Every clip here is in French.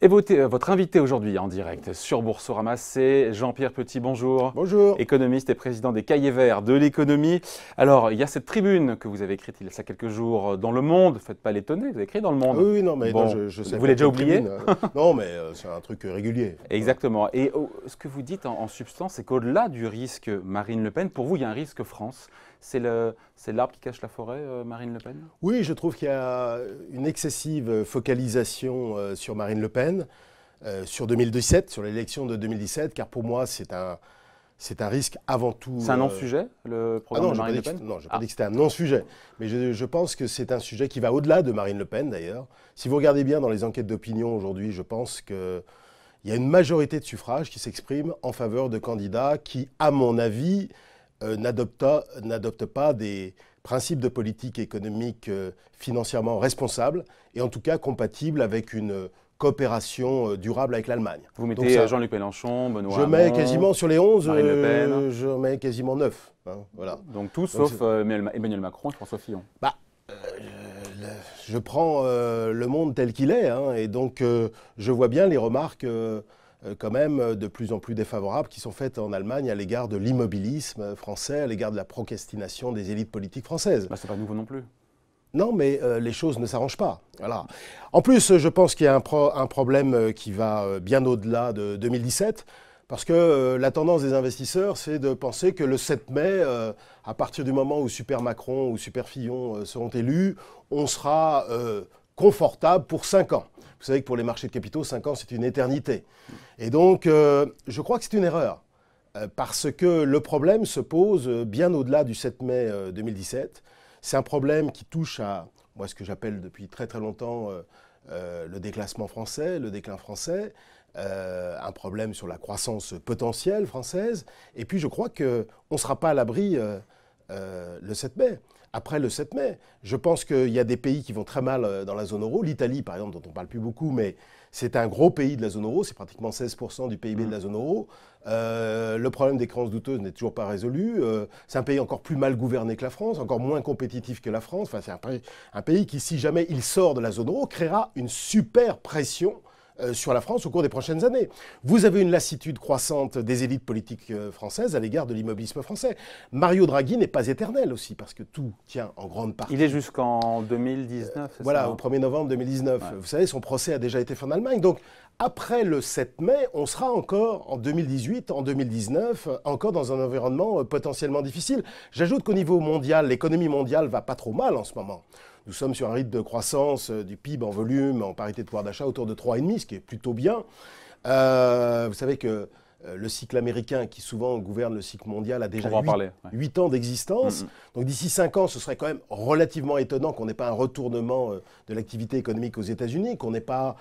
Et votre invité aujourd'hui en direct sur Boursorama, c'est Jean-Pierre Petit. Bonjour. Bonjour. Économiste et président des Cahiers Verts de l'économie. Alors, il y a cette tribune que vous avez écrite il y a quelques jours dans Le Monde. Faites pas l'étonner, vous avez écrit dans Le Monde. Oui, non, mais bon, non, je sais. Vous l'avez déjà oublié? Non, mais c'est un truc régulier. Exactement. Et ce que vous dites en substance, c'est qu'au-delà du risque Marine Le Pen, pour vous, il y a un risque France. C'est l'arbre qui cache la forêt, Marine Le Pen? Oui, je trouve qu'il y a une excessive focalisation sur Marine Le Pen, sur 2017, sur l'élection de 2017, car pour moi, c'est un risque avant tout... C'est un non-sujet, le programme de Marine Le Pen? Non, je n'ai pas dit que c'était un non-sujet. Mais je pense que c'est un sujet qui va au-delà de Marine Le Pen, d'ailleurs. Si vous regardez bien dans les enquêtes d'opinion aujourd'hui, je pense qu'il y a une majorité de suffrages qui s'expriment en faveur de candidats qui, à mon avis, n'adoptent pas des principes de politique économique financièrement responsables et en tout cas compatibles avec une coopération durable avec l'Allemagne. Vous mettez Jean-Luc Mélenchon, Benoît Hamon, je mets quasiment sur les 11, Marine Le Pen. je mets quasiment 9. Hein, voilà. Donc tout sauf Emmanuel Macron et François Fillon. Je prends le monde tel qu'il est, hein, et donc je vois bien les remarques quand même de plus en plus défavorables qui sont faites en Allemagne à l'égard de l'immobilisme français, à l'égard de la procrastination des élites politiques françaises. C'est pas nouveau non plus. Non, mais les choses ne s'arrangent pas. Voilà. En plus, je pense qu'il y a un problème qui va bien au-delà de 2017, parce que la tendance des investisseurs, c'est de penser que le 7 mai, à partir du moment où Super Macron ou Super Fillon seront élus, on sera confortable pour 5 ans. Vous savez que pour les marchés de capitaux, 5 ans, c'est une éternité. Et donc, je crois que c'est une erreur, parce que le problème se pose bien au-delà du 7 mai 2017. C'est un problème qui touche à, moi, ce que j'appelle depuis très très longtemps le déclassement français, le déclin français, un problème sur la croissance potentielle française. Et puis, je crois qu'on ne sera pas à l'abri le 7 mai. Après le 7 mai, je pense qu'il y a des pays qui vont très mal dans la zone euro. L'Italie, par exemple, dont on ne parle plus beaucoup, mais c'est un gros pays de la zone euro. C'est pratiquement 16% du PIB de la zone euro. Le problème des créances douteuses n'est toujours pas résolu. C'est un pays encore plus mal gouverné que la France, encore moins compétitif que la France. Enfin, c'est un pays qui, si jamais il sort de la zone euro, créera une super pression sur la France au cours des prochaines années. Vous avez une lassitude croissante des élites politiques françaises à l'égard de l'immobilisme français. Mario Draghi n'est pas éternel aussi, parce que tout tient en grande partie. Il est jusqu'en 2019, c'est voilà, ça, au 1er novembre 2019. Ouais. Vous savez, son procès a déjà été fait en Allemagne. Donc, après le 7 mai, on sera encore en 2018, en 2019, encore dans un environnement potentiellement difficile. J'ajoute qu'au niveau mondial, l'économie mondiale va pas trop mal en ce moment. Nous sommes sur un rythme de croissance du PIB en volume, en parité de pouvoir d'achat, autour de 3,5, ce qui est plutôt bien. Vous savez que le cycle américain, qui souvent gouverne le cycle mondial, a déjà 8 ans d'existence. Donc d'ici 5 ans, ce serait quand même relativement étonnant qu'on n'ait pas un retournement de l'activité économique aux États-Unis, qu'on n'ait pas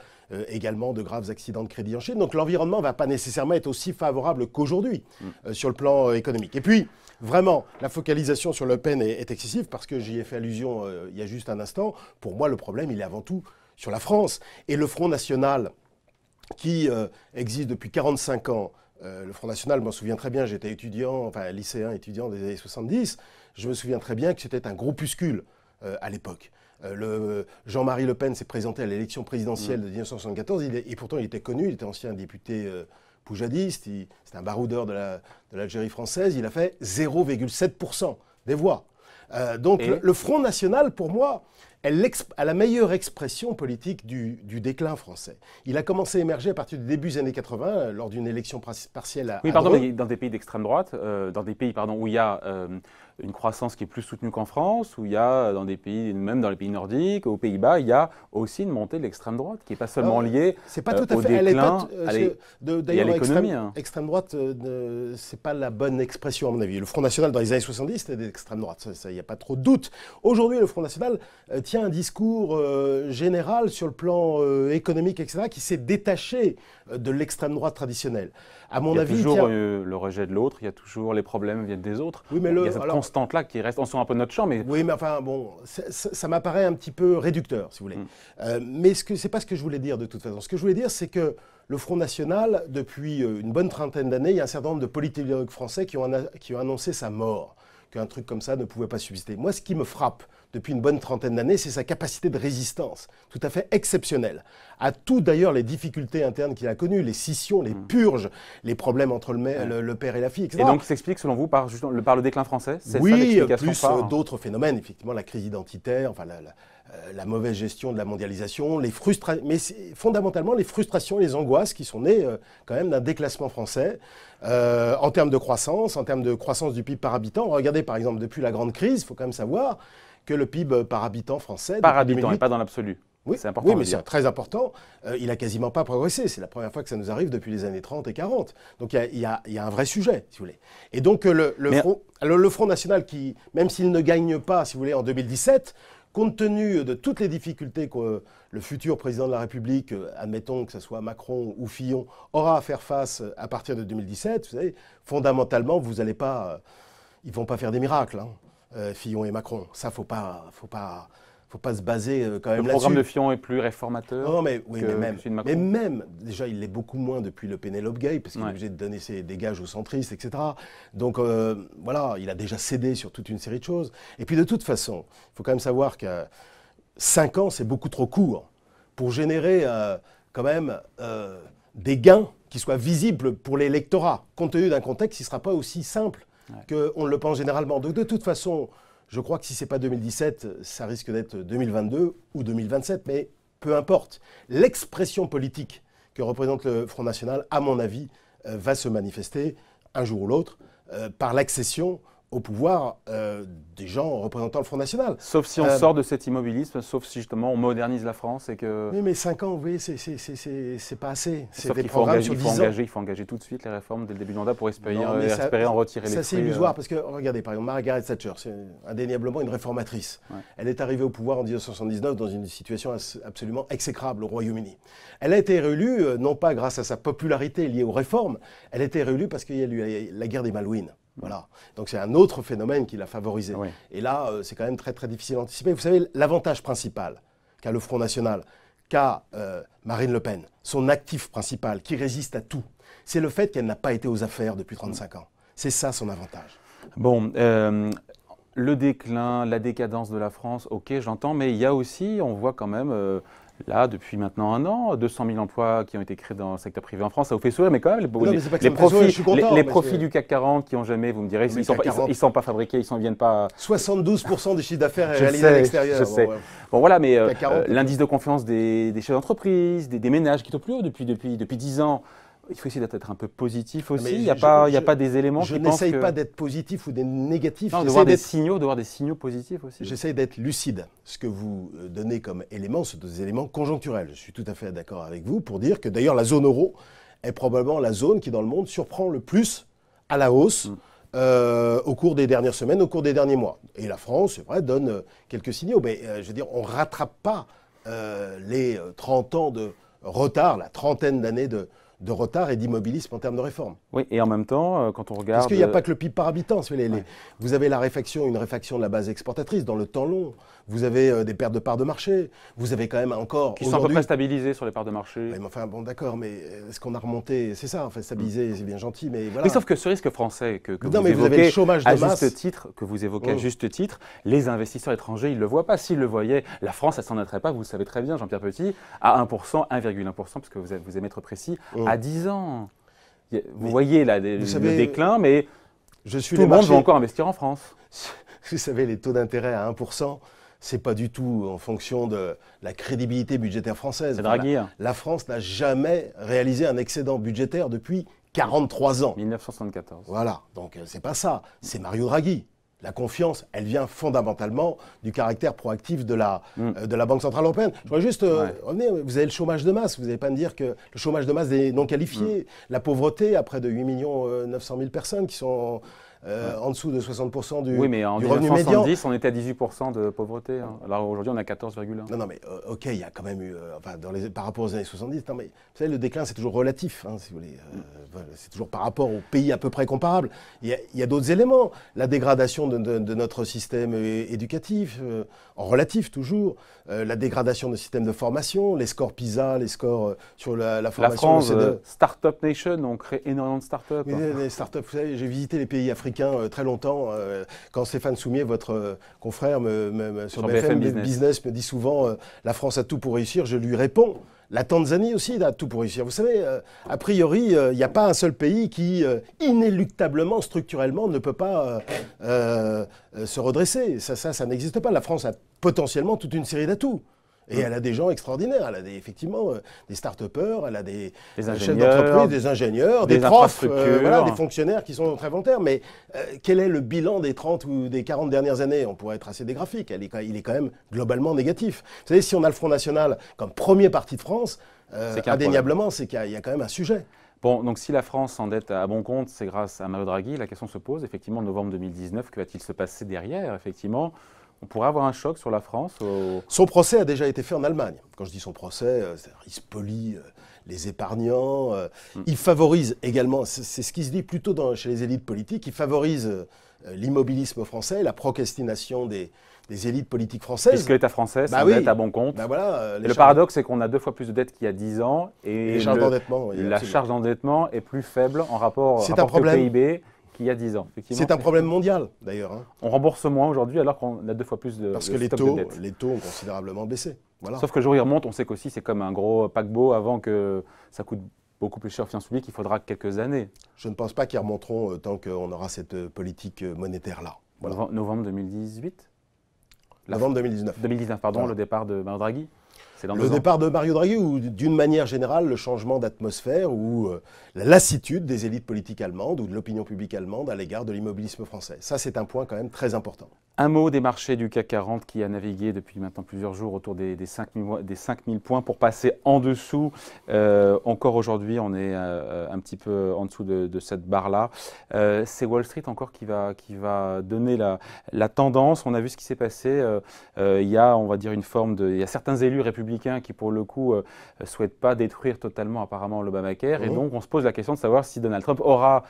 également de graves accidents de crédit en Chine. Donc l'environnement ne va pas nécessairement être aussi favorable qu'aujourd'hui sur le plan économique. Et puis, vraiment, la focalisation sur Le Pen est excessive, parce que j'y ai fait allusion il y a juste un instant. Pour moi, le problème, il est avant tout sur la France. Et le Front National, qui existe depuis 45 ans, le Front National, je m'en souviens très bien, j'étais étudiant, enfin lycéen étudiant des années 70, je me souviens très bien que c'était un groupuscule à l'époque. Jean-Marie Le Pen s'est présenté à l'élection présidentielle de 1974, et pourtant il était connu, il était ancien député poujadiste, c'était un baroudeur de l'Algérie française, il a fait 0,7% des voix. Donc le Front National, pour moi, a la meilleure expression politique du déclin français. Il a commencé à émerger à partir du début des années 80, lors d'une élection partielle à pardon, mais dans des pays d'extrême droite, dans des pays où il y a une croissance qui est plus soutenue qu'en France, où il y a dans des pays, même dans les pays nordiques, aux Pays-Bas, il y a aussi une montée de l'extrême droite qui n'est pas seulement liée au déclin et à l'économie. Extrême droite, c'est pas la bonne expression à mon avis. Le Front National dans les années 70, c'était d'extrême droite, il n'y a pas trop de doute. Aujourd'hui, le Front National tient un discours général sur le plan économique, etc., qui s'est détaché de l'extrême droite traditionnelle. À mon avis, il y a toujours le rejet de l'autre, il y a toujours les problèmes viennent des autres. Oui, mais il y a cette constante-là qui reste, on sort un peu de notre champ. Mais... Oui, mais enfin, bon, ça m'apparaît un petit peu réducteur, si vous voulez. Mais ce n'est pas ce que je voulais dire de toute façon. Ce que je voulais dire, c'est que le Front National, depuis une bonne trentaine d'années, il y a un certain nombre de politologues français qui ont annoncé sa mort, qu'un truc comme ça ne pouvait pas subsister. Moi, ce qui me frappe depuis une bonne trentaine d'années, c'est sa capacité de résistance, tout à fait exceptionnelle, à tout d'ailleurs les difficultés internes qu'il a connues, les scissions, les purges, les problèmes entre le père et la fille, etc. Et donc, il s'explique, selon vous, par le déclin français? Oui, plus d'autres phénomènes, effectivement, la crise identitaire, enfin la mauvaise gestion de la mondialisation, les frustrations, mais fondamentalement les frustrations et les angoisses qui sont nées quand même d'un déclassement français en termes de croissance du PIB par habitant. Regardez par exemple, depuis la grande crise, il faut quand même savoir que le PIB par habitant français... Par habitant 2008, et pas dans l'absolu. Oui, c'est important. Oui, mais c'est très important. Il n'a quasiment pas progressé. C'est la première fois que ça nous arrive depuis les années 30 et 40. Donc il y a un vrai sujet, si vous voulez. Et donc le Front National, qui, même s'il ne gagne pas, si vous voulez, en 2017, compte tenu de toutes les difficultés que le futur président de la République, admettons que ce soit Macron ou Fillon, aura à faire face à partir de 2017, vous savez, fondamentalement, vous n'allez pas... ils ne vont pas faire des miracles, hein. Fillon et Macron. Ça, faut pas se baser quand même là-dessus. Le programme de Fillon est plus réformateur. Non, mais oui, mais même, déjà, il l'est beaucoup moins depuis le Penelope Gay, parce qu'il est obligé de donner des gages aux centristes, etc. Donc, voilà, il a déjà cédé sur toute une série de choses. Et puis, de toute façon, il faut quand même savoir que 5 ans, c'est beaucoup trop court pour générer quand même des gains qui soient visibles pour l'électorat, compte tenu d'un contexte qui ne sera pas aussi simple qu'on le pense généralement. Donc, de toute façon, je crois que si ce n'est pas 2017, ça risque d'être 2022 ou 2027, mais peu importe. L'expression politique que représente le Front National, à mon avis, va se manifester un jour ou l'autre par l'accession au pouvoir des gens représentant le Front National. Sauf si on sort de cet immobilisme, sauf si justement on modernise la France et que... Oui, mais 5 ans, vous voyez, c'est pas assez. Sauf qu'il faut engager tout de suite les réformes dès le début du mandat pour espérer en retirer les fruits. Ça, c'est illusoire, parce que, regardez, par exemple, Margaret Thatcher, c'est indéniablement une réformatrice. Ouais. Elle est arrivée au pouvoir en 1979 dans une situation absolument exécrable au Royaume-Uni. Elle a été réélue, non pas grâce à sa popularité liée aux réformes, elle a été réélue parce qu'il y a eu la guerre des Malouines. Voilà. Donc c'est un autre phénomène qui l'a favorisé. Oui. Et là, c'est quand même très très difficile à anticiper. Vous savez, l'avantage principal qu'a le Front National, qu'a Marine Le Pen, son actif principal, qui résiste à tout, c'est le fait qu'elle n'a pas été aux affaires depuis 35 ans. C'est ça son avantage. Bon, le déclin, la décadence de la France, ok, j'entends, mais il y a aussi, on voit quand même... Là, depuis maintenant 1 an, 200 000 emplois qui ont été créés dans le secteur privé en France, ça vous fait sourire, mais quand même, les profits du CAC 40 qui ont jamais, vous me direz, ils ne sont pas fabriqués, ils ne viennent pas... 72% du chiffre d'affaires est réalisé à l'extérieur. Je sais. Bon, voilà, mais l'indice de confiance des chefs d'entreprise, des ménages qui est au plus haut depuis 10 ans, il faut essayer d'être un peu positif aussi. Il n'y a pas des éléments qui pensent que... Je n'essaye pas d'être positif ou d'être négatif. Non, de voir des signaux positifs aussi. J'essaye d'être lucide. Ce que vous donnez comme éléments, ce sont des éléments conjoncturels. Je suis tout à fait d'accord avec vous pour dire que d'ailleurs la zone euro est probablement la zone qui dans le monde surprend le plus à la hausse au cours des dernières semaines, au cours des derniers mois. Et la France, c'est vrai, donne quelques signaux. Mais je veux dire, on ne rattrape pas les 30 ans de retard, la trentaine d'années de retard et d'immobilisme en termes de réforme. Oui, et en même temps, quand on regarde... Parce qu'il n'y a pas que le PIB par habitant. Vous avez une réfaction de la base exportatrice dans le temps long. Vous avez des pertes de parts de marché. Vous avez quand même encore... Qui sont à peu près stabilisées sur les parts de marché. Oui, mais enfin, bon, d'accord, mais est-ce qu'on a remonté? C'est ça, enfin, stabilisé, c'est bien gentil, mais voilà. Oui, sauf que ce risque français que vous évoquez, vous avez le chômage de masse. Que vous évoquez à juste titre, les investisseurs étrangers, ils ne le voient pas. S'ils le voyaient, la France, elle ne s'en noterait pas, vous le savez très bien, Jean-Pierre Petit, à 1%, 1,1%, parce que vous aimez être précis, à 10 ans. Vous voyez là le déclin, mais tout le monde va encore investir en France. Vous savez, les taux d'intérêt à 1%, ce n'est pas du tout en fonction de la crédibilité budgétaire française. C'est Draghi. La France n'a jamais réalisé un excédent budgétaire depuis 43 ans. 1974. Voilà, donc c'est pas ça, c'est Mario Draghi. La confiance, elle vient fondamentalement du caractère proactif de la Banque Centrale Européenne. Je voudrais juste revenir, vous avez le chômage de masse, vous n'allez pas me dire que le chômage de masse des non qualifiés, la pauvreté à près de 8 900 000 personnes qui sont en dessous de 60% du revenu médian. Oui, mais en 1970, on était à 18% de pauvreté. Hein. Alors aujourd'hui, on est à 14,1. Non, mais ok, il y a quand même eu, par rapport aux années 70, non, mais vous savez, le déclin, c'est toujours relatif, hein, si vous voulez. C'est toujours par rapport aux pays à peu près comparables. Il y a d'autres éléments. La dégradation de notre système éducatif, en relatif toujours. La dégradation de système de formation, les scores PISA, les scores sur la formation. La France, Start-up Nation, on crée énormément de start-up. Les start-up, vous savez, j'ai visité les pays africains. africain très longtemps. Quand Stéphane Soumier, votre confrère, sur BFM Business me dit souvent la France a tout pour réussir, je lui réponds. La Tanzanie aussi a tout pour réussir. Vous savez, a priori, il n'y a pas un seul pays qui, inéluctablement, structurellement, ne peut pas se redresser. Ça n'existe pas. La France a potentiellement toute une série d'atouts. Et elle a des gens extraordinaires. Elle a effectivement des start-upers, elle a des chefs d'entreprise, des ingénieurs, des profs, voilà, des fonctionnaires qui sont très volontaires. Mais quel est le bilan des 30 ou des 40 dernières années? On pourrait tracer des graphiques. Il est quand même globalement négatif. Vous savez, si on a le Front National comme premier parti de France, indéniablement, c'est qu'il y a quand même un sujet. Bon, donc si la France s'endette à bon compte, c'est grâce à Mario Draghi. La question se pose, effectivement, en novembre 2019, que va-t-il se passer derrière, effectivement? On pourrait avoir un choc sur la France Son procès a déjà été fait en Allemagne. Quand je dis son procès, il spolie les épargnants. Il favorise également, c'est ce qui se dit plutôt chez les élites politiques, il favorise l'immobilisme français, la procrastination des élites politiques françaises. Puisque l'État français s'endette à bon compte. Voilà, et le paradoxe, c'est qu'on a 2 fois plus de dettes qu'il y a 10 ans. Et la charge d'endettement est plus faible en rapport au PIB. Il y a 10 ans. C'est un problème mondial, d'ailleurs. Hein. On rembourse moins aujourd'hui alors qu'on a 2 fois plus de Parce que les taux ont considérablement baissé. Voilà. Sauf que le jour où ils remontent, on sait qu'aussi c'est comme un gros paquebot. Avant que ça coûte beaucoup plus cher aux finances publiques, il faudra quelques années. Je ne pense pas qu'ils remonteront tant qu'on aura cette politique monétaire-là. Voilà. Novembre 2018 Novembre 2019. 2019, pardon, voilà. Le départ de Mario Draghi. Le départ de Mario Draghi ou d'une manière générale le changement d'atmosphère ou la lassitude des élites politiques allemandes ou de l'opinion publique allemande à l'égard de l'immobilisme français. Ça, c'est un point quand même très important. Un mot des marchés du CAC 40 qui a navigué depuis maintenant plusieurs jours autour des 5000 points pour passer en dessous. Encore aujourd'hui, on est un petit peu en dessous de cette barre-là. C'est Wall Street encore qui va donner la tendance. On a vu ce qui s'est passé. Il y a, on va dire, il y a certains élus républicains qui, pour le coup, ne souhaitent pas détruire totalement apparemment l'Obamacare. Et donc, on se pose la question de savoir si Donald Trump aura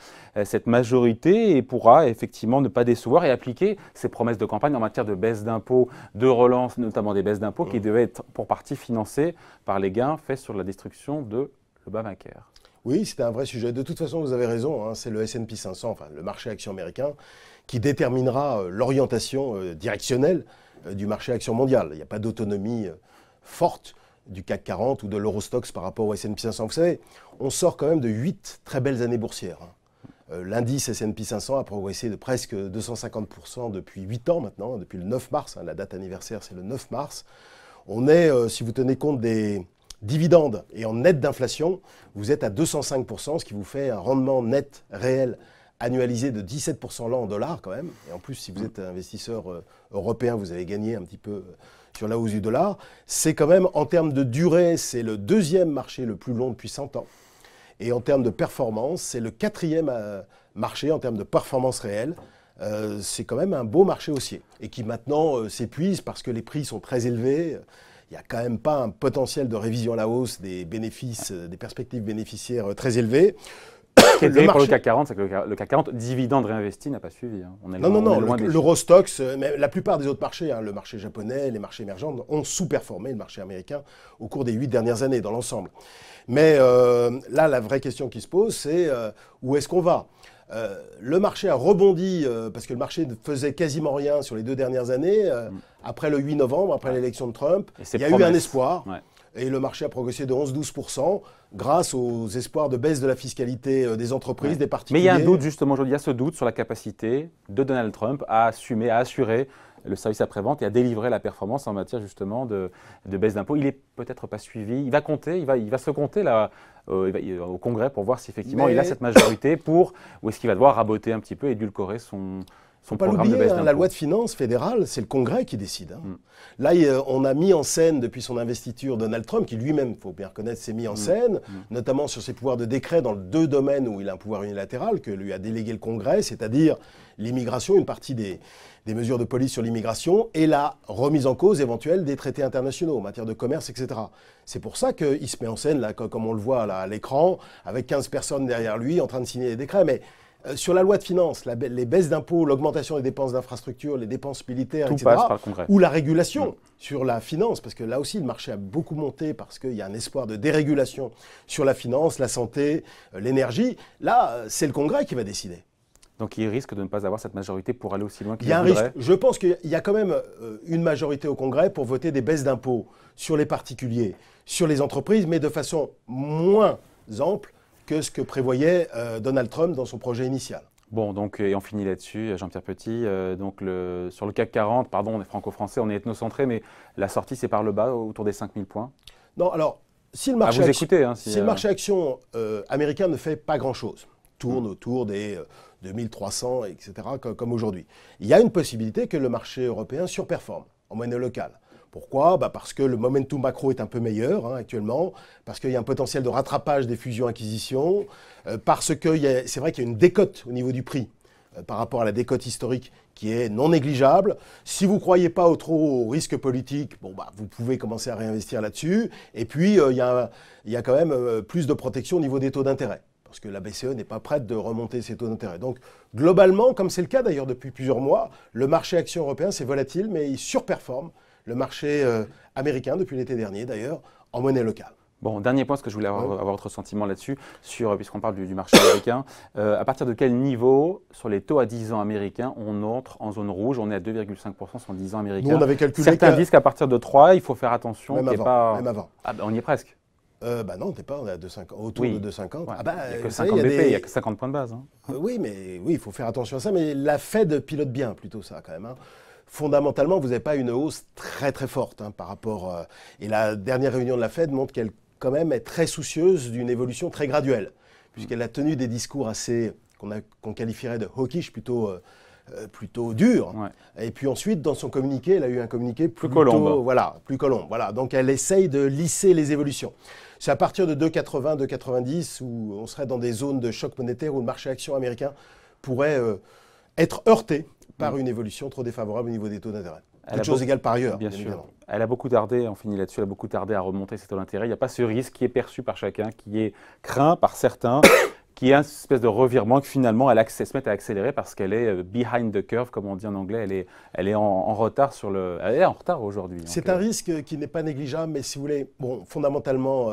cette majorité et pourra effectivement ne pas décevoir et appliquer ses promesses de campagne en matière de baisse d'impôts, de relance, notamment des baisses d'impôts qui devaient être pour partie financées par les gains faits sur la destruction de l'Obamacare. Oui, c'est un vrai sujet. De toute façon, vous avez raison, hein, c'est le S&P 500, enfin le marché action américain, qui déterminera l'orientation directionnelle du marché action mondial. Il n'y a pas d'autonomie forte du CAC 40 ou de l'Eurostoxx par rapport au S&P 500. Vous savez, on sort quand même de 8 très belles années boursières. L'indice S&P 500 a progressé de presque 250% depuis 8 ans maintenant, depuis le 9 mars. La date anniversaire, c'est le 9 mars. On est, si vous tenez compte des dividendes et en net d'inflation, vous êtes à 205%, ce qui vous fait un rendement net réel annualisé de 17% là en dollars quand même. Et en plus, si vous êtes investisseur européen, vous avez gagné un petit peu sur la hausse du dollar. C'est quand même, en termes de durée, c'est le 2e marché le plus long depuis 100 ans. Et en termes de performance, c'est le 4e marché en termes de performance réelle. C'est quand même un beau marché haussier. Et qui maintenant s'épuise parce que les prix sont très élevés. Il n'y a quand même pas un potentiel de révision à la hausse des bénéfices, des perspectives bénéficiaires très élevées. Ce qui est terrible pour le CAC 40, c'est que le CAC 40, dividende réinvesti, n'a pas suivi. Hein. Non, l'Eurostoxx, mais la plupart des autres marchés, hein, le marché japonais, les marchés émergents, ont sous-performé le marché américain au cours des 8 dernières années dans l'ensemble. Mais là, la vraie question qui se pose, c'est où est-ce qu'on va ? Le marché a rebondi parce que le marché ne faisait quasiment rien sur les 2 dernières années. Après le 8 novembre, après l'élection de Trump, il y a eu un espoir. Ouais. Et le marché a progressé de 11-12% grâce aux espoirs de baisse de la fiscalité des entreprises, des particuliers. Mais il y a un doute justement aujourd'hui, il y a ce doute sur la capacité de Donald Trump à assumer, à assurer le service après-vente et à délivrer la performance en matière justement de baisse d'impôts. Il n'est peut-être pas suivi, il va se compter là, au Congrès pour voir si effectivement il a cette majorité ou est-ce qu'il va devoir raboter un petit peu, édulcorer son programme de baisse d'impôts. La loi de finances fédérale, c'est le Congrès qui décide. Hein. Là, on a mis en scène depuis son investiture Donald Trump, qui lui-même, il faut bien reconnaître, s'est mis en scène, notamment sur ses pouvoirs de décret dans 2 domaines où il a un pouvoir unilatéral que lui a délégué le Congrès, c'est-à-dire l'immigration, une partie des mesures de police sur l'immigration et la remise en cause éventuelle des traités internationaux en matière de commerce, etc. C'est pour ça qu'il se met en scène, là, comme on le voit là, à l'écran, avec 15 personnes derrière lui en train de signer les décrets. Mais sur la loi de finances, les baisses d'impôts, l'augmentation des dépenses d'infrastructure, les dépenses militaires, tout etc., passe par le Congrès. Ou la régulation sur la finance, parce que là aussi le marché a beaucoup monté parce qu'il y a un espoir de dérégulation sur la finance, la santé, l'énergie. Là, c'est le Congrès qui va décider. Donc il risque de ne pas avoir cette majorité pour aller aussi loin qu'il Il y a un voudrait. risque. Je pense qu'il y a quand même une majorité au Congrès pour voter des baisses d'impôts sur les particuliers, sur les entreprises, mais de façon moins ample que ce que prévoyait Donald Trump dans son projet initial. Bon, donc, et on finit là-dessus, Jean-Pierre Petit. Sur le CAC 40, pardon, on est franco-français, on est ethnocentré, mais la sortie, c'est par le bas, autour des 5000 points. Non, alors, si le marché action américain ne fait pas grand-chose, tourne autour des 2300, etc., comme aujourd'hui, il y a une possibilité que le marché européen surperforme en monnaie locale. Pourquoi? Parce que le momentum macro est un peu meilleur actuellement, parce qu'il y a un potentiel de rattrapage des fusions-acquisitions, parce que c'est vrai qu'il y a une décote au niveau du prix par rapport à la décote historique qui est non négligeable. Si vous ne croyez pas trop au risque politique, vous pouvez commencer à réinvestir là-dessus. Et puis, il y a quand même plus de protection au niveau des taux d'intérêt, parce que la BCE n'est pas prête de remonter ses taux d'intérêt. Donc, globalement, comme c'est le cas d'ailleurs depuis plusieurs mois, le marché action européen, c'est volatile, mais il surperforme le marché américain depuis l'été dernier d'ailleurs, en monnaie locale. Bon, dernier point, parce que je voulais avoir votre sentiment là-dessus, puisqu'on parle du marché américain. À partir de quel niveau, sur les taux à 10 ans américains, on entre en zone rouge? On est à 2,5% sur 10 ans américains. Nous, on avait calculé certains disent qu'à partir de 3, il faut faire attention. Même avant. Ah, on y est presque. Non, on n'est pas, on est à 2,50, autour de 2,50. Ouais, il n'y a que 50 BP, il n'y a que 50 points de base. Hein. Oui, il faut faire attention à ça, mais la Fed pilote bien plutôt ça quand même. Fondamentalement, vous n'avez pas une hausse très très forte par rapport... et la dernière réunion de la Fed montre qu'elle quand même est très soucieuse d'une évolution très graduelle, puisqu'elle a tenu des discours assez qu'on qualifierait de hawkish, plutôt durs. Ouais. Et puis ensuite, dans son communiqué, elle a eu un communiqué plus colombe. Voilà, plus colombe. Voilà. Donc elle essaye de lisser les évolutions. C'est à partir de 2,80, 2,90 où on serait dans des zones de choc monétaire où le marché action américain pourrait être heurté par une évolution trop défavorable au niveau des taux d'intérêt. Toute chose égale par ailleurs, bien sûr. Elle a beaucoup tardé, on finit là-dessus, elle a beaucoup tardé à remonter ses taux d'intérêt. Il n'y a pas ce risque qui est perçu par chacun, qui est craint par certains, qui est une espèce de revirement que finalement elle se met à accélérer parce qu'elle est behind the curve, comme on dit en anglais. Elle est en retard elle est en retard aujourd'hui. C'est un risque qui n'est pas négligeable, mais si vous voulez, fondamentalement,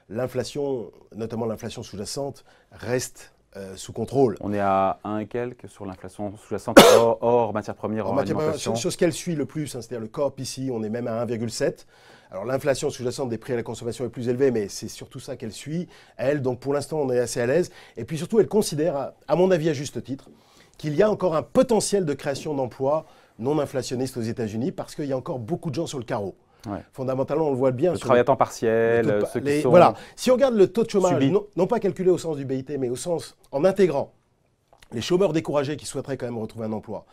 l'inflation, notamment l'inflation sous-jacente, reste sous contrôle. On est à 1 et quelques sur l'inflation sous-jacente hors matières premières, hors alimentation. Sur ce qu'elle suit le plus, c'est-à-dire le core PCE, on est même à 1,7. Alors l'inflation sous-jacente des prix à la consommation est plus élevée, mais c'est surtout ça qu'elle suit. Elle, donc pour l'instant, on est assez à l'aise. Et puis surtout, elle considère, à mon avis à juste titre, qu'il y a encore un potentiel de création d'emplois non inflationnistes aux États-Unis parce qu'il y a encore beaucoup de gens sur le carreau. Ouais. Fondamentalement, on le voit bien. Le travail à temps partiel, ceux qui sont... Voilà. Si on regarde le taux de chômage, non pas calculé au sens du BIT, mais au sens en intégrant les chômeurs découragés qui souhaiteraient quand même retrouver un emploi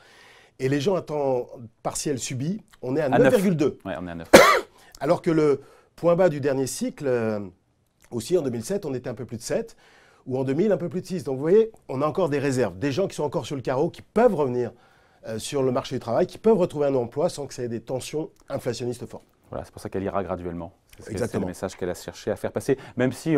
et les gens à temps partiel subi, on est à 9,2. Ouais, on est à 9. Alors que le point bas du dernier cycle, aussi en 2007, on était un peu plus de 7, ou en 2000, un peu plus de 6. Donc vous voyez, on a encore des réserves, des gens qui sont encore sur le carreau, qui peuvent revenir sur le marché du travail, qui peuvent retrouver un emploi sans que ça ait des tensions inflationnistes fortes. Voilà, c'est pour ça qu'elle ira graduellement. C'est le message qu'elle a cherché à faire passer. Même si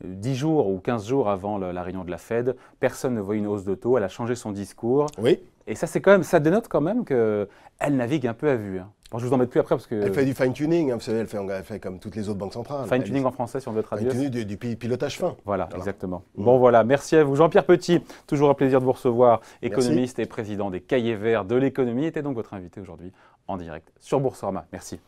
10 jours ou 15 jours avant la réunion de la Fed, personne ne voit une hausse de taux, elle a changé son discours. Oui. Et ça, ça dénote quand même qu'elle navigue un peu à vue. Hein. Bon, je vous en mets plus après parce que... Elle fait du fine-tuning, vous savez, elle fait comme toutes les autres banques centrales. Fine-tuning en français, si on veut traduire. Fine-tuning du pilotage fin. Voilà, exactement. Bon, voilà, merci à vous. Jean-Pierre Petit, toujours un plaisir de vous recevoir, économiste et président des Cahiers Verts de l'économie, était donc votre invité aujourd'hui en direct sur Boursorama. Merci.